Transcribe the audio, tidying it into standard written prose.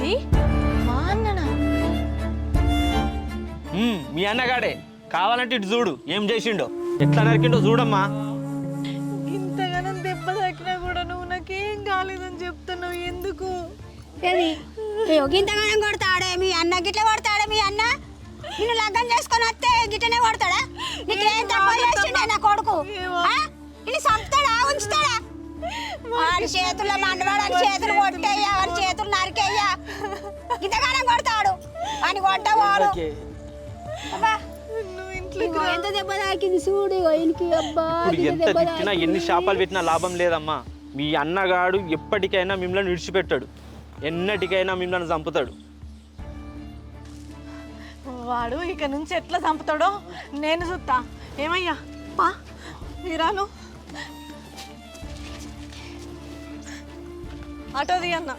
ఏంది మా అన్ననా? మీ అన్నగాడే కావాలంటే ఇటు చూడు ఏం చేసిండో, ఎట్లా నరికిండో చూడమ్మా. ఇంతగానం దెబ్బ తాకినా కూడా నువ్వు నాకేం కాలేదని చెప్తున్నావు ఎందుకు? ఏది ఇంతగానం కొడతాడే మీ అన్న? గిట్ల కొడతాడా మీ అన్న? నిన్ను లగ్గం చేసుకొని వస్తే గిట్లనే కొడతాడా? నీకేం తక్కువ చేసిండే నా కొడుకు? నిన్ను చంపుతాడా ఉంచుతాడా? వాడి చేతుల్లో మండవాడి చేతులు కొట్టేయ్యా, వాడి చేతులు నరికేయ్యా. ఇంతగానం కొడతాడు అని కొట్టవాడు. ఎంత దెబ్బ తాకింది చూడు ఆయనకి. అబ్బా ఎంత తిట్టినా ఎన్ని శాపాలు పెట్టినా లాభం లేదమ్మా. మీ అన్నగాడు ఎప్పటికైనా మిమ్మల్ని విడిచిపెట్టాడు, ఎన్నటికైనా మిమ్మల్ని చంపుతాడు. వాడు ఇక నుంచి ఎట్లా చంపుతాడో నేను చూస్తా. ఏమయ్యా పా మీరాలు ఆటోది అన్న.